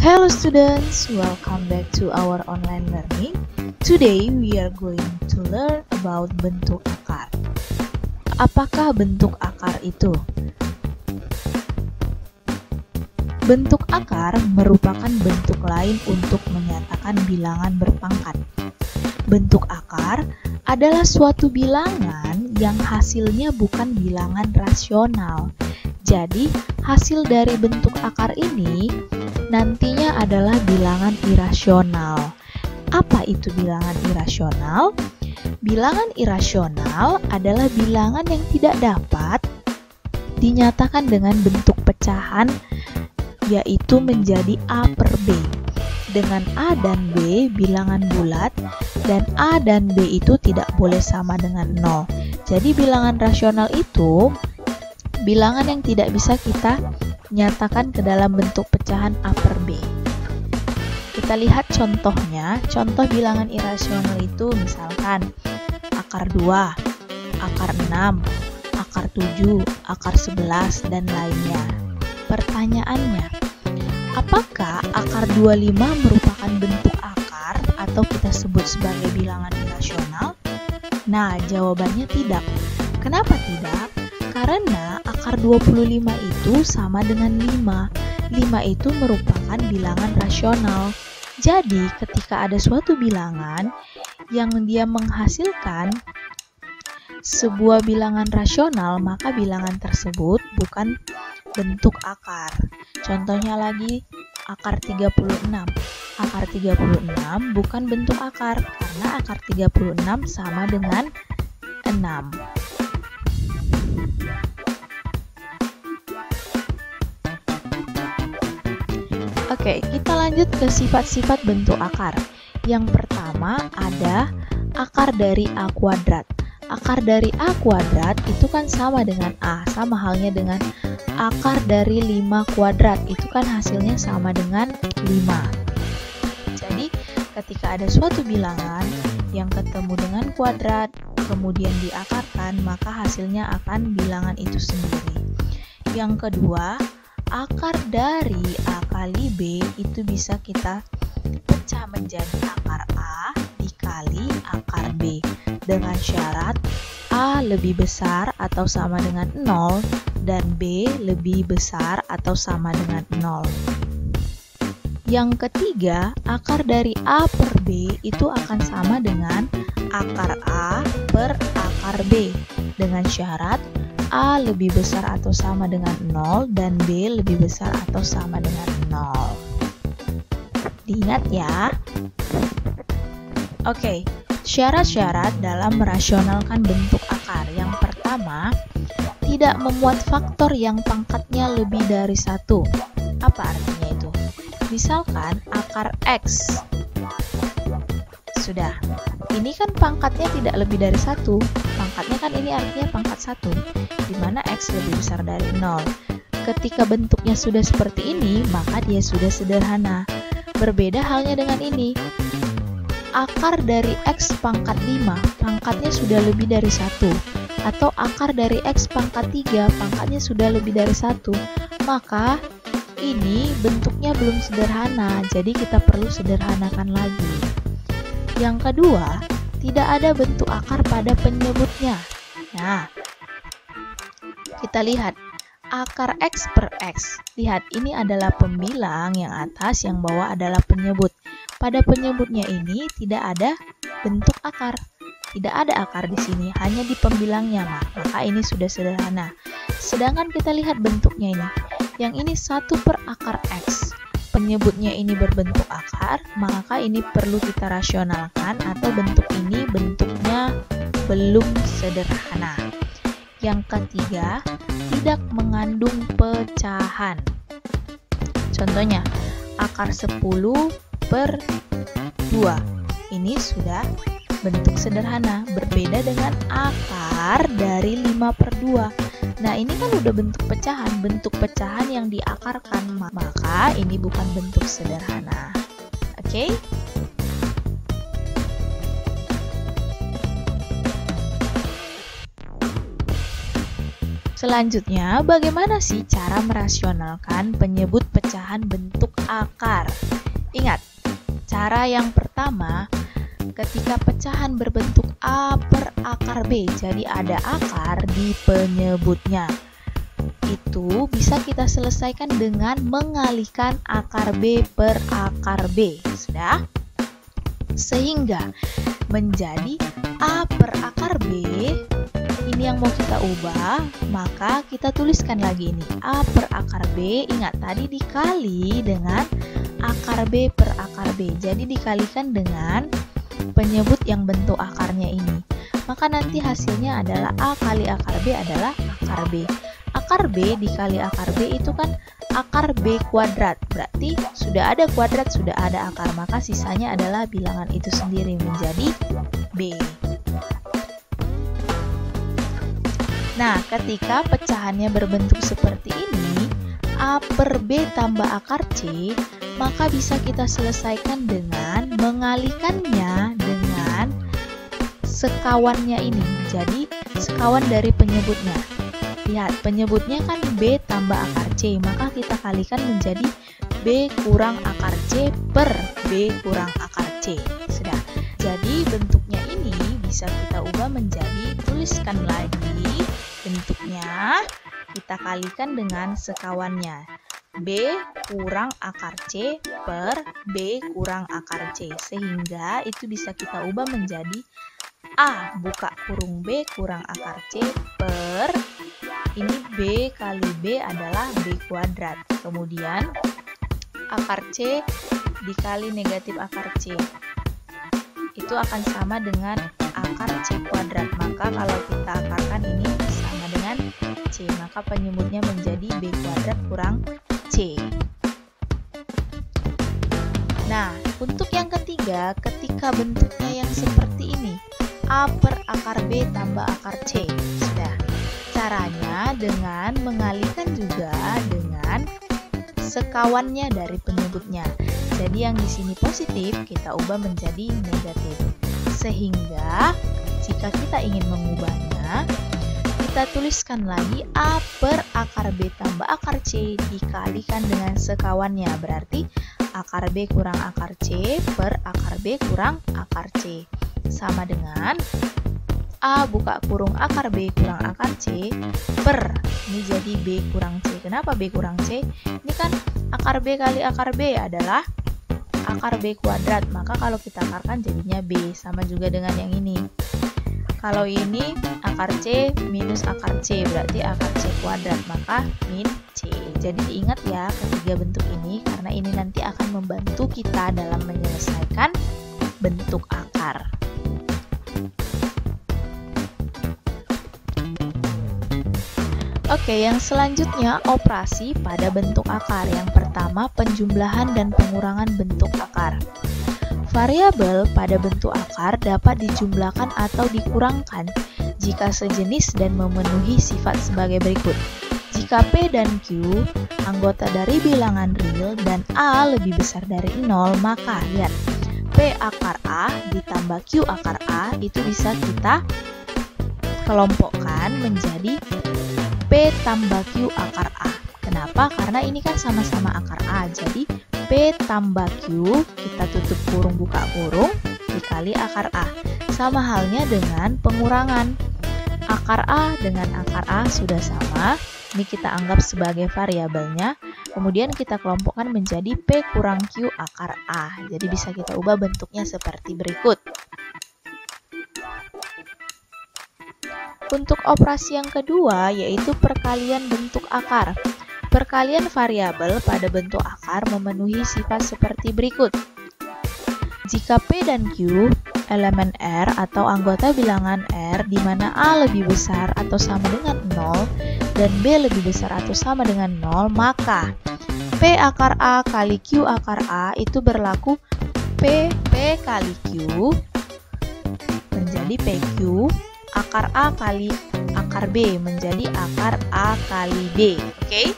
Hello students, welcome back to our online learning. Today we are going to learn about bentuk akar. Apakah bentuk akar itu? Bentuk akar merupakan bentuk lain untuk menyatakan bilangan berpangkat. Bentuk akar adalah suatu bilangan yang hasilnya bukan bilangan rasional. Jadi, hasil dari bentuk akar ini nantinya adalah bilangan irasional. Apa itu bilangan irasional? Bilangan irasional adalah bilangan yang tidak dapat dinyatakan dengan bentuk pecahan, yaitu menjadi A per B. Dengan A dan B bilangan bulat, dan A dan B itu tidak boleh sama dengan 0. Jadi bilangan rasional itu bilangan yang tidak bisa kita nyatakan ke dalam bentuk pecahan A per B. Kita lihat contohnya. Contoh bilangan irasional itu misalkan akar 2, akar 6, akar 7, akar 11, dan lainnya. Pertanyaannya, apakah akar 25 merupakan bentuk akar atau kita sebut sebagai bilangan irasional? Nah, jawabannya tidak. Kenapa tidak? Karena akar 25 itu sama dengan 5. 5 itu merupakan bilangan rasional. Jadi, ketika ada suatu bilangan yang dia menghasilkan sebuah bilangan rasional, maka bilangan tersebut bukan bentuk akar. Contohnya lagi, akar 36. Akar 36 bukan bentuk akar, karena akar 36 sama dengan 6. Oke, kita lanjut ke sifat-sifat bentuk akar. Yang pertama ada akar dari A kuadrat. Akar dari A kuadrat itu kan sama dengan A, sama halnya dengan akar dari 5 kuadrat, itu kan hasilnya sama dengan 5. Jadi, ketika ada suatu bilangan yang ketemu dengan kuadrat, kemudian diakarkan, maka hasilnya akan bilangan itu sendiri. Yang kedua, akar dari A kali B itu bisa kita pecah menjadi akar A dikali akar B dengan syarat A lebih besar atau sama dengan 0 dan B lebih besar atau sama dengan 0. Yang ketiga, akar dari A per B itu akan sama dengan akar A per akar B dengan syarat A lebih besar atau sama dengan 0 dan B lebih besar atau sama dengan 0. Diingat ya. Oke, syarat-syarat dalam merasionalkan bentuk akar. Yang pertama, tidak memuat faktor yang pangkatnya lebih dari 1. Apa artinya itu? Misalkan akar X. Sudah. Ini kan pangkatnya tidak lebih dari 1. Pangkatnya kan ini artinya pangkat 1, di mana X lebih besar dari 0. Ketika bentuknya sudah seperti ini, maka dia sudah sederhana. Berbeda halnya dengan ini. Akar dari X pangkat 5, pangkatnya sudah lebih dari 1. Atau akar dari X pangkat 3, pangkatnya sudah lebih dari 1. Maka ini bentuknya belum sederhana, jadi kita perlu sederhanakan lagi. Yang kedua, tidak ada bentuk akar pada penyebutnya. Nah, kita lihat akar X per X. Lihat, ini adalah pembilang, yang atas, yang bawah adalah penyebut. Pada penyebutnya ini tidak ada bentuk akar. Tidak ada akar di sini, hanya di pembilangnya, maka ini sudah sederhana. Sedangkan kita lihat bentuknya ini. Yang ini 1 per akar X. Penyebutnya ini berbentuk akar, maka ini perlu kita rasionalkan atau bentuk ini bentuknya belum sederhana. Yang ketiga, tidak mengandung pecahan. Contohnya, akar 10 per 2. Ini sudah bentuk sederhana, berbeda dengan akar dari 5 per 2. Nah, ini kan udah bentuk pecahan yang diakarkan, maka ini bukan bentuk sederhana. Oke? Selanjutnya, bagaimana sih cara merasionalkan penyebut pecahan bentuk akar? Ingat, cara yang pertama, ketika pecahan berbentuk A per akar B, jadi ada akar di penyebutnya, itu bisa kita selesaikan dengan mengalihkan akar B per akar B. Sudah? Sehingga menjadi A per akar B. Ini yang mau kita ubah, maka kita tuliskan lagi ini A per akar B. Ingat tadi dikali dengan akar B per akar B. Jadi dikalikan dengan penyebut yang bentuk akarnya ini. Maka nanti hasilnya adalah A kali akar B adalah akar B. Akar B dikali akar B itu kan akar B kuadrat. Berarti sudah ada kuadrat, sudah ada akar. Maka sisanya adalah bilangan itu sendiri menjadi B. Nah, ketika pecahannya berbentuk seperti ini, A per B tambah akar C, maka bisa kita selesaikan dengan mengalihkannya dengan sekawannya ini. Jadi, sekawan dari penyebutnya. Lihat, penyebutnya kan B tambah akar C, maka kita kalikan menjadi B kurang akar C per B kurang akar C. Sudah. Jadi, bentuknya ini bisa kita ubah menjadi, tuliskan lagi bentuknya, kita kalikan dengan sekawannya B kurang akar C per B kurang akar C, sehingga itu bisa kita ubah menjadi A buka kurung B kurang akar C per ini B kali B adalah B kuadrat, kemudian akar C dikali negatif akar C itu akan sama dengan akar C kuadrat. Maka kalau kita akarkan ini sama dengan C, maka penyebutnya menjadi B kuadrat kurang C. Nah, untuk yang ketiga, ketika bentuknya yang seperti ini, A per akar B tambah akar C. Sudah. Caranya dengan mengalihkan juga dengan sekawannya dari penyebutnya. Jadi yang di sini positif kita ubah menjadi negatif. Sehingga jika kita ingin mengubahnya, kita tuliskan lagi A per akar B tambah akar C dikalikan dengan sekawannya. Berarti akar B kurang akar C per akar B kurang akar C sama dengan A buka kurung akar B kurang akar C per, ini jadi B kurang C. Kenapa B kurang C? Ini kan akar B kali akar B adalah akar B kuadrat, maka kalau kita akarkan jadinya B, sama juga dengan yang ini. Kalau ini akar C minus akar C, berarti akar C kuadrat, maka min C. Jadi diingat ya ketiga bentuk ini, karena ini nanti akan membantu kita dalam menyelesaikan bentuk akar. Oke, yang selanjutnya operasi pada bentuk akar. Yang pertama, penjumlahan dan pengurangan bentuk akar. Variabel pada bentuk akar dapat dijumlahkan atau dikurangkan jika sejenis dan memenuhi sifat sebagai berikut. Jika P dan Q anggota dari bilangan real dan A lebih besar dari 0, maka lihat P akar A ditambah Q akar A itu bisa kita kelompokkan menjadi P tambah Q akar A. Kenapa? Karena ini kan sama-sama akar A. Jadi P tambah Q, kita tutup kurung buka kurung, dikali akar A. Sama halnya dengan pengurangan. Akar A dengan akar A sudah sama. Ini kita anggap sebagai variabelnya. Kemudian kita kelompokkan menjadi P kurang Q akar A. Jadi bisa kita ubah bentuknya seperti berikut. Untuk operasi yang kedua, yaitu perkalian bentuk akar. Perkalian variabel pada bentuk akar memenuhi sifat seperti berikut. Jika P dan Q elemen R atau anggota bilangan R di mana A lebih besar atau sama dengan 0 dan B lebih besar atau sama dengan 0, maka P akar A kali Q akar A itu berlaku P kali Q menjadi PQ, akar A kali akar B menjadi akar A kali B. Oke?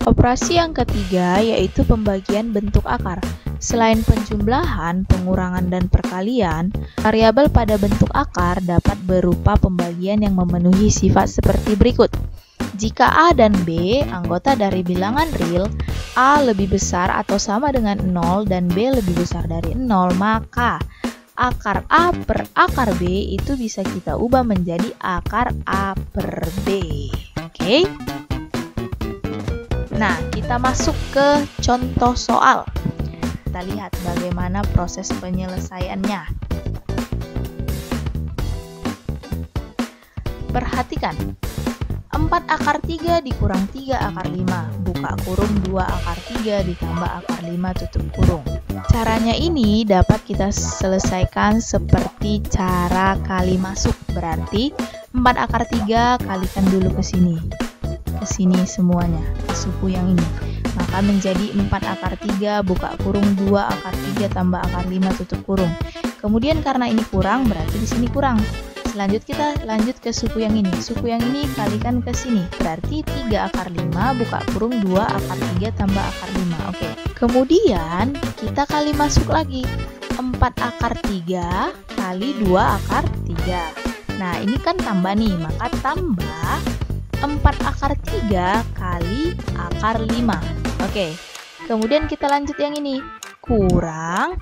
Operasi yang ketiga yaitu pembagian bentuk akar. Selain penjumlahan, pengurangan, dan perkalian, variabel pada bentuk akar dapat berupa pembagian yang memenuhi sifat seperti berikut. Jika A dan B anggota dari bilangan real, A lebih besar atau sama dengan 0 dan B lebih besar dari 0, maka akar A per akar B itu bisa kita ubah menjadi akar A per B. Oke? Nah, kita masuk ke contoh soal. Kita lihat bagaimana proses penyelesaiannya. Perhatikan. 4 akar 3 dikurang 3 akar 5, buka kurung 2 akar 3 ditambah akar 5 tutup kurung. Caranya ini dapat kita selesaikan seperti cara kali masuk. Berarti 4 akar 3 kalikan dulu ke sini semuanya, suku yang ini. Maka menjadi 4 akar 3 buka kurung 2 akar 3 tambah akar 5 tutup kurung. Kemudian karena ini kurang, berarti di sini kurang. Selanjutnya kita lanjut ke suku yang ini. Suku yang ini kalikan ke sini. Berarti 3 akar 5 buka kurung 2 akar 3 tambah akar 5. Oke. Kemudian kita kali masuk lagi. 4 akar 3 kali 2 akar 3. Nah, ini kan tambah nih, maka tambah 4 akar 3 kali akar 5. Oke. Kemudian kita lanjut yang ini. Kurang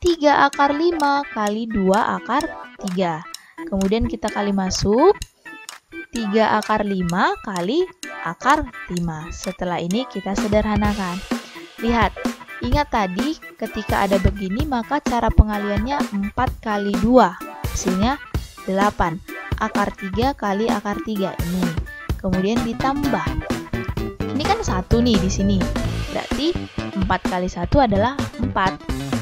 3 akar 5 kali 2 akar 3. Kemudian kita kali masuk 3 akar 5 kali akar 5. Setelah ini kita sederhanakan. Lihat, ingat tadi ketika ada begini maka cara pengaliannya 4 kali 2. Hasilnya 8. Akar 3 kali akar 3 ini. Kemudian ditambah. Ini kan 1 nih di sini. Berarti 4 kali 1 adalah 4.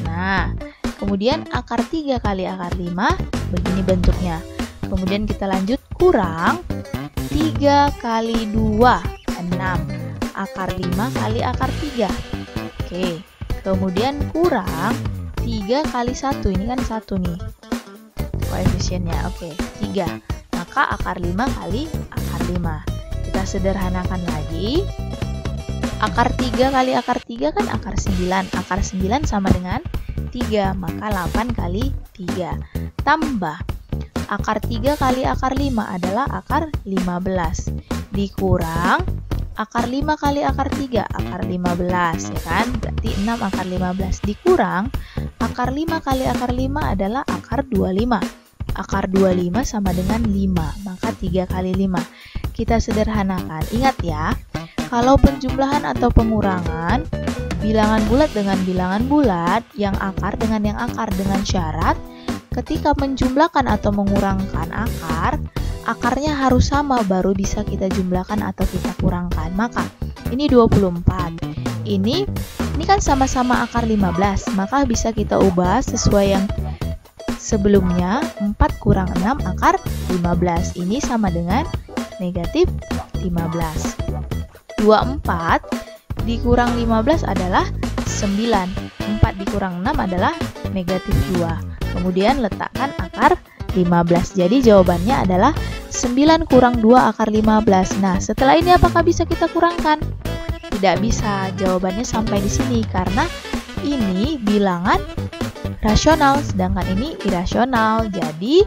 Nah, kemudian akar 3 kali akar 5 begini bentuknya. Kemudian kita lanjut kurang 3 kali 2 6. Akar 5 kali akar 3. Oke. Kemudian kurang 3 kali 1. Ini kan 1 nih. Koefisiennya. Oke, 3. Maka akar 5 kali akar 5. Kita sederhanakan lagi. Akar 3 kali akar 3 kan akar 9. Akar 9 sama dengan 3, maka 8 kali 3. Tambah akar 3 kali akar 5 adalah akar 15. Dikurang akar 5 kali akar 3, akar 15, ya kan? Berarti 6 akar 15. Dikurang akar 5 kali akar 5 adalah akar 25. Akar 25 sama dengan 5, maka 3 kali 5. Kita sederhanakan. Ingat ya, kalau penjumlahan atau pengurangan, bilangan bulat dengan bilangan bulat, yang akar dengan yang akar, dengan syarat ketika menjumlahkan atau mengurangkan akar, akarnya harus sama baru bisa kita jumlahkan atau kita kurangkan. Maka ini 24. Ini kan sama-sama akar 15, maka bisa kita ubah sesuai yang sebelumnya. 4 kurang 6 akar 15. Ini sama dengan negatif 15. 24 dikurang 15 adalah 9. 4 dikurang 6 adalah negatif 2. Kemudian letakkan akar 15. Jadi jawabannya adalah 9 kurang 2 akar 15. Nah, setelah ini apakah bisa kita kurangkan? Tidak bisa. Jawabannya sampai di sini karena ini bilangan rasional, sedangkan ini irasional. Jadi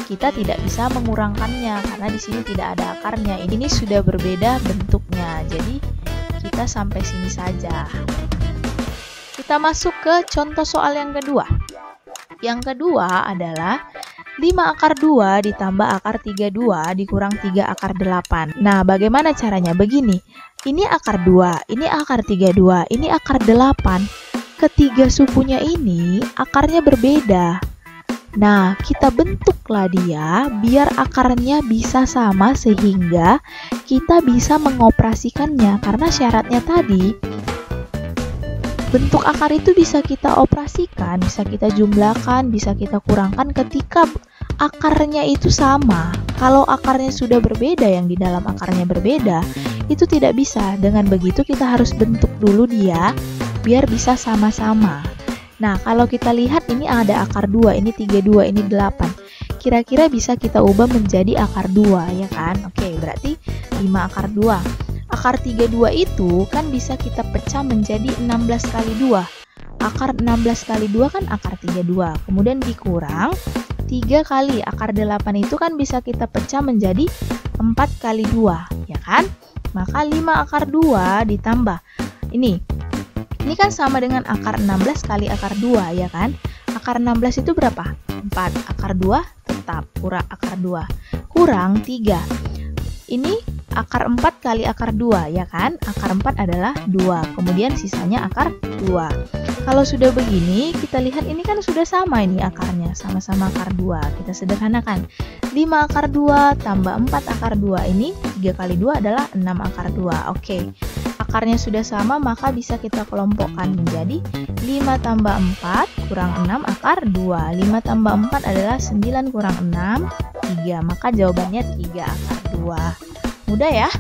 kita tidak bisa mengurangkannya karena di sini tidak ada akarnya. Ini sudah berbeda bentuknya. Jadi kita sampai sini saja. Kita masuk ke contoh soal yang kedua. Yang kedua adalah 5 akar 2 ditambah akar 32 dikurang 3 akar 8. Nah, bagaimana caranya? Begini. Ini akar 2, ini akar 32, ini akar 8. Ketiga sukunya ini akarnya berbeda. Nah, kita bentuklah dia biar akarnya bisa sama sehingga kita bisa mengoperasikannya. Karena syaratnya tadi, bentuk akar itu bisa kita operasikan, bisa kita jumlahkan, bisa kita kurangkan ketika akarnya itu sama. Kalau akarnya sudah berbeda, yang di dalam akarnya berbeda, itu tidak bisa. Dengan begitu kita harus bentuk dulu dia biar bisa sama-sama. Nah, kalau kita lihat ini ada akar 2, ini 32, ini 8. Kira-kira bisa kita ubah menjadi akar 2, ya kan? Oke, berarti 5 akar 2. Akar 32 itu kan bisa kita pecah menjadi 16 kali 2. akar 16 kali 2 kan akar 32. Kemudian dikurang 3 kali akar 8 itu kan bisa kita pecah menjadi 4 kali 2, ya kan? Maka 5 akar 2 ditambah. Ini kan sama dengan akar 16 kali akar 2, ya kan? Akar 16 itu berapa? 4. Akar 2 tetap kurang akar 2. Kurang 3. Ini akar 4 kali akar 2, ya kan? Akar 4 adalah 2. Kemudian sisanya akar 2. Kalau sudah begini, kita lihat ini kan sudah sama ini akarnya. Sama-sama akar 2. Kita sederhanakan. 5 akar 2 tambah 4 akar 2. Ini 3 kali 2 adalah 6 akar 2. Oke. Akarnya sudah sama, maka bisa kita kelompokkan menjadi 5 tambah 4 kurang 6 akar 2. 5 tambah 4 adalah 9 kurang 6, 3. Maka jawabannya 3 akar 2. Mudah ya?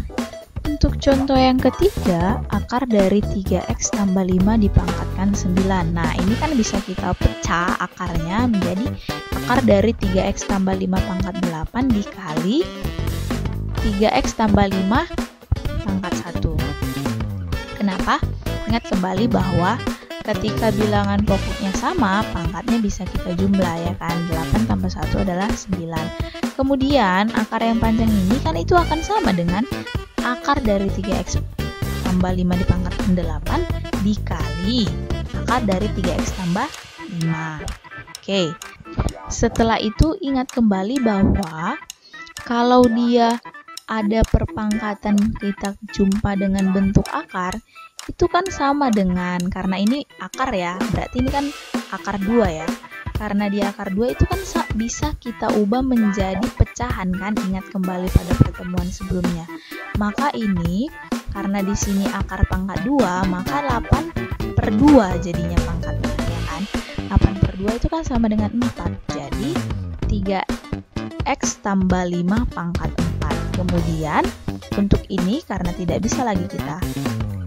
Untuk contoh yang ketiga, akar dari 3x tambah 5 dipangkatkan 9. Nah, ini kan bisa kita pecah akarnya menjadi akar dari 3x tambah 5 pangkat 8 dikali 3x tambah 5 pangkat 1. Kenapa? Ingat kembali bahwa ketika bilangan pokoknya sama, pangkatnya bisa kita jumlah, ya kan? 8 tambah 1 adalah 9. Kemudian, akar yang panjang ini kan itu akan sama dengan akar dari 3x tambah 5 dipangkatkan 8 dikali akar dari 3x tambah 5. Oke. Setelah itu ingat kembali bahwa kalau dia ada perpangkatan kita jumpa dengan bentuk akar, itu kan sama dengan, karena ini akar ya, berarti ini kan akar 2 ya. Karena di akar 2 itu kan bisa kita ubah menjadi pecahan kan, ingat kembali pada pertemuan sebelumnya. Maka ini, karena di sini akar pangkat 2, maka 8/2 jadinya pangkatnya, ya kan? 8/2 itu kan sama dengan 4, jadi 3x tambah 5 pangkat 4. Kemudian, untuk ini karena tidak bisa lagi kita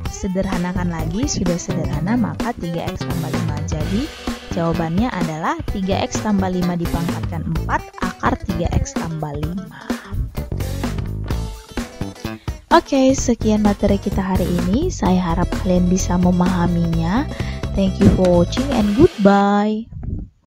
sederhanakan lagi, sudah sederhana, maka 3x tambah 5. Jadi, jawabannya adalah 3x tambah 5 dipangkatkan 4 akar 3x tambah 5. Oke, sekian materi kita hari ini. Saya harap kalian bisa memahaminya. Thank you for watching and goodbye.